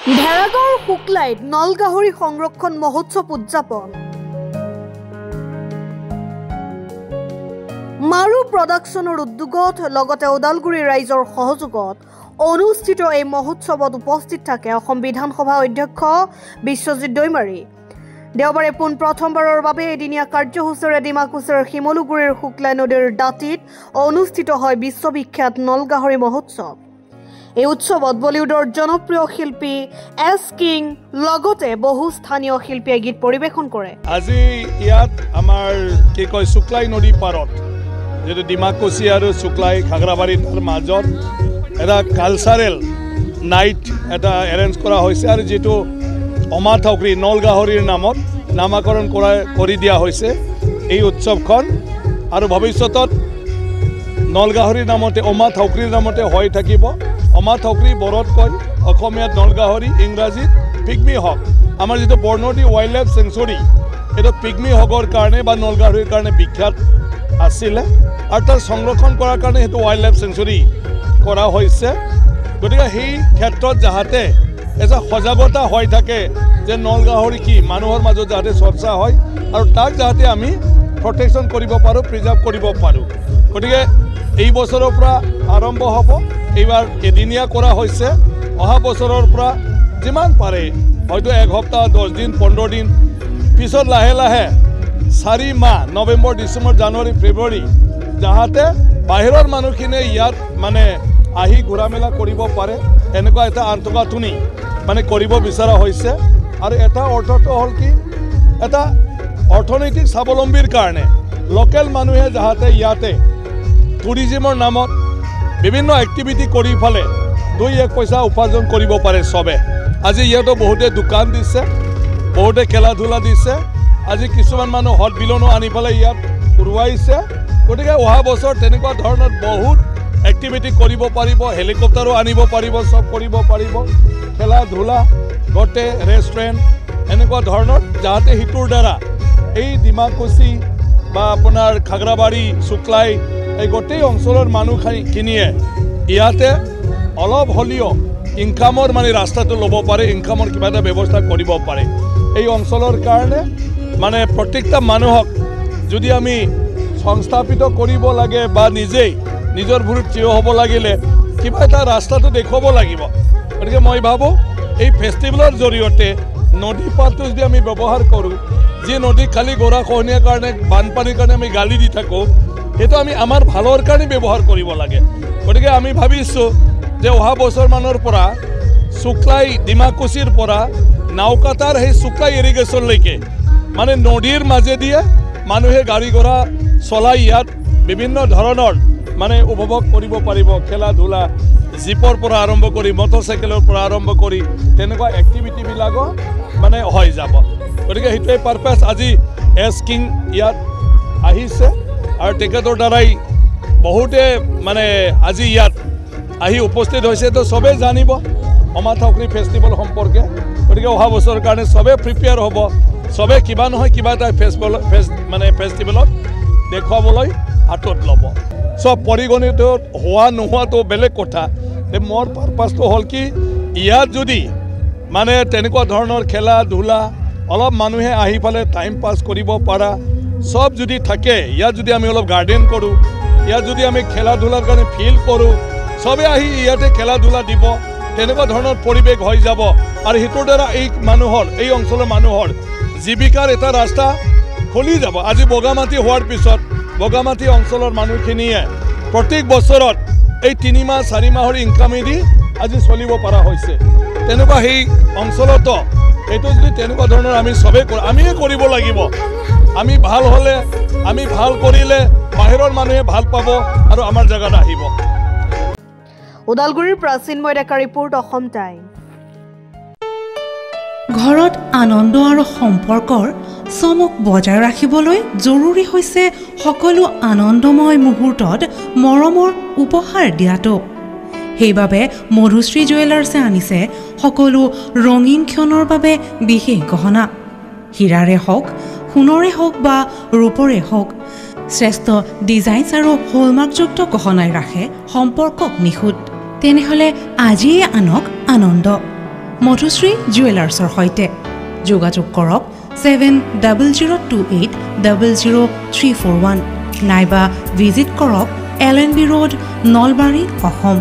ভেড়াগাঁৱৰ শুক্লাইত নলগাহৰি সংৰক্ষণ মহোৎসৱ উদযাপন। মাৰু প্ৰডাকশ্যনৰ উদ্যোগত লগতে ওদালগুৰি ৰাইজৰ সহযোগত অনুষ্ঠিত এই মহোৎসৱত উপস্থিত থাকে অসম বিধানসভা অধ্যক্ষ বিশ্বজিৎ দৈমাৰী। দেওবাৰে প্ৰথমবাৰৰ বাবে এদিনীয়া কাৰ্যসূচীৰে ডিমাকুছিৰ শিমলুগুৰিৰ শুক্লাই নদীৰ দাঁতিত অনুষ্ঠিত হয় বিশ্ববিখ্যাত নলগাহৰি মহোৎসৱ। এই উৎসৱত বলিউডৰ জনপ্ৰিয় শিল্পী এছ কিং লগতে বহু স্থানীয় শিল্পীয়ে গীত পৰিৱেশন কৰে। আজি ইয়াত আমাৰ কি কয় শুক্লাই নদী পাৰত যেটো ডিমাকুছি আৰু শুক্লাই খাগৰাবাৰী তাৰ মাজত এটা কালচাৰেল নাইট এটা এৰেঞ্জ কৰা হৈছে আৰু যেটো অমা থাউক্ৰী নলগাহৰিৰ নামত নামাকৰণ কৰি দিয়া হৈছে এই উৎসৱখন আৰু ভৱিষ্যতত নলগাহৰিৰ নামতে অমা থাউক্ৰীৰ নামতে হৈ থাকিব। অমা থাউক্ৰী বড়োত কয়, অসমীয়াত নলগাহৰি, ইংৰাজীত পিগমি হক। আমাৰ যেটো বৰ্ণালী ৱাইল্ড লাইফ চেঞ্চুৰী এটা পিগমি হকৰ কাৰণে বা নলগাহৰিৰ কাৰণে বিখ্যাত আছিলে আৰু তাৰ সংৰক্ষণ কৰাৰ কাৰণে সেইটো ৱাইল্ড লাইফ চেঞ্চুৰী কৰা হৈছে। গতিকে সেই ক্ষেত্ৰত যাহাতে এটা সজাগতা হৈ থাকে যে নলগাহৰি কি মানুহৰ মাজত যাহাতে চৰ্চা হয় আৰু তাক যাহাতে আমি প্ৰটেকশ্যন কৰিব পাৰোঁ, প্ৰিজাৰ্ভ কৰিব পাৰোঁ। গতিকে এই বছৰৰ পৰা আৰম্ভ হ'ব। এইবাৰ এদিনীয়া কৰা হৈছে। অহা বছৰৰ পৰা যিমান পাৰে হয়তো 1 সপ্তাহ 10 দিন 15 দিন পিছত লাহে লাহে 4 মাহ নৱেম্বৰ ডিচেম্বৰ জানুৱাৰী ফেব্ৰুৱাৰী যাহাতে বাহিৰৰ মানুহখিনিয়ে ইয়াত মানে আহি ঘূৰা মেলা কৰিব পাৰে এনেকুৱা এটা আন্তঃগাঁথনি মানে কৰিব বিচৰা হৈছে। আৰু এটা অৰ্থটো হ'ল কি এটা অৰ্থনৈতিক স্বাৱলম্বীৰ কাৰণে লোকেল মানুহে যাহাতে ইয়াতে টুৰিজিমৰ নামত বিভিন্ন এক্টিভিটি কৰি ফালে 2-1 পইচা উপাৰ্জন কৰিব পাৰে চবে। আজি ইয়াতো বহুতে দোকান দিছে, বহুতে খেলা ধূলা দিছে। আজি কিছুমান মানুহ হট বিলনো আনি পেলাই ইয়াত উৰুৱাইছে। গতিকে অহা বছৰ তেনেকুৱা ধৰণৰ বহুত এক্টিভিটি কৰিব পাৰিব, হেলিকপ্টাৰো আনিব পাৰিব, চব কৰিব পাৰিব, খেলা ধূলা গোটেই ৰেষ্টুৰেণ্ট এনেকুৱা ধৰণৰ যাহাতে সিটোৰ দ্বাৰা এই ডিমাকুছি বা আপোনাৰ খাগৰাবাৰী শুক্লাই এই গোটেই অঞ্চলৰ মানুহখিনিয়ে ইয়াতে অলপ হ'লেও ইনকামৰ মানে ৰাস্তাটো ল'ব পাৰে, ইনকামৰ কিবা এটা ব্যৱস্থা কৰিব পাৰে। এই অঞ্চলৰ কাৰণে মানে প্ৰত্যেকটা মানুহক যদি আমি সংস্থাপিত কৰিব লাগে বা নিজেই নিজৰ ভৰিত থিয় হ'ব লাগিলে কিবা এটা ৰাস্তাটো দেখুৱাব লাগিব। গতিকে মই ভাবোঁ এই ফেষ্টিভেলৰ জৰিয়তে নদী পাৰটো যদি আমি ব্যৱহাৰ কৰোঁ, যি নদী খালি গৰাখহনীয়াৰ কাৰণে বানপানীৰ কাৰণে আমি গালি দি থাকোঁ, সেইটো আমি আমাৰ ভালৰ কাৰণে ব্যৱহাৰ কৰিব লাগে। গতিকে আমি ভাবিছোঁ যে অহা বছৰমানৰ পৰা শুক্লাই ডিমাকুছিৰ পৰা নাওকাটাৰ সেই শুক্লাই ইৰিগেশ্যনলৈকে মানে নদীৰ মাজেদিয়ে মানুহে গাড়ী ঘোঁৰা চলাই ইয়াত বিভিন্ন ধৰণৰ মানে উপভোগ কৰিব পাৰিব। খেলা ধূলা জীপৰ পৰা আৰম্ভ কৰি মটৰচাইকেলৰ পৰা আৰম্ভ কৰি তেনেকুৱা এক্টিভিটিবিলাকো মানে হৈ যাব। গতিকে সেইটোৱে পাৰপাছ আজি এছ কিং ইয়াত আহিছে আৰু তেখেতৰ দ্বাৰাই বহুতে মানে আজি ইয়াত আহি উপস্থিত হৈছে। তো চবেই জানিব অমা থাউক্ৰী ফেষ্টিভেল সম্পৰ্কে। গতিকে অহা বছৰৰ কাৰণে চবেই প্ৰিপেয়াৰ হ'ব, চবেই কিবা নহয় কিবা এটা ফেষ্টিভেলত দেখুৱাবলৈ হাতত ল'ব। চব পৰিগণিত হোৱা নোহোৱাটো বেলেগ কথা। মোৰ পাৰপাছটো হ'ল কি ইয়াত যদি মানে তেনেকুৱা ধৰণৰ খেলা ধূলা অলপ মানুহে আহি পেলাই টাইম পাছ কৰিব পাৰা সব যদি থাকে, ইয়াত যদি আমি অলপ গাৰ্ডেন কৰোঁ, ইয়াত যদি আমি খেলা ধূলাৰ কাৰণে ফিল্ড কৰোঁ, চবে আহি ইয়াতে খেলা ধূলা দিব, তেনেকুৱা ধৰণৰ পৰিৱেশ হৈ যাব। আৰু সেইটোৰ দ্বাৰা এই মানুহৰ এই অঞ্চলৰ মানুহৰ জীৱিকাৰ এটা ৰাস্তা খুলি যাব। আজি বগামাটি হোৱাৰ পিছত বগামাটি অঞ্চলৰ মানুহখিনিয়ে প্ৰত্যেক বছৰত এই 3 মাহ 4 মাহৰ ইনকামেদি আজি চলিব পৰা হৈছে। তেনেকুৱা সেই অঞ্চলতো এইটো যদি তেনেকুৱা ধৰণৰ আমি চবেই আমিয়ে কৰিব লাগিব। আমি ভাল হ'লে, আমি ভাল কৰিলে বাহিৰৰ মানুহে ভাল পাব আৰু আমাৰ জেগাত আহিব। ওদালগুৰিৰ প্ৰাচীনময় ডেকা ৰিপৰ্ট, অসম টাইম। ঘৰত আনন্দ আৰু সম্পৰ্কৰ চমক বজাই ৰাখিবলৈ জৰুৰী হৈছে সকলো আনন্দময় মুহূৰ্তত মৰমৰ উপহাৰ দিয়াটো। সেইবাবে মধুশ্ৰী জুৱেলাৰ্ছে আনিছে সকলো ৰঙীন ক্ষণৰ বাবে বিশেষ গহনা। হীৰাৰে হওক, সোণৰে হওক বা ৰূপৰে হওক, শ্ৰেষ্ঠ ডিজাইনছ আৰু হলমাৰ্কযুক্ত গহনাই ৰাখে সম্পৰ্কক নিখুঁত। তেনেহ'লে আজিয়ে আনক আনন্দ। মধুশ্ৰী জুৱেলাৰ্ছৰ সৈতে যোগাযোগ কৰক 7002800341 নাইবা ভিজিট কৰক LNB ৰোড নলবাৰী অসম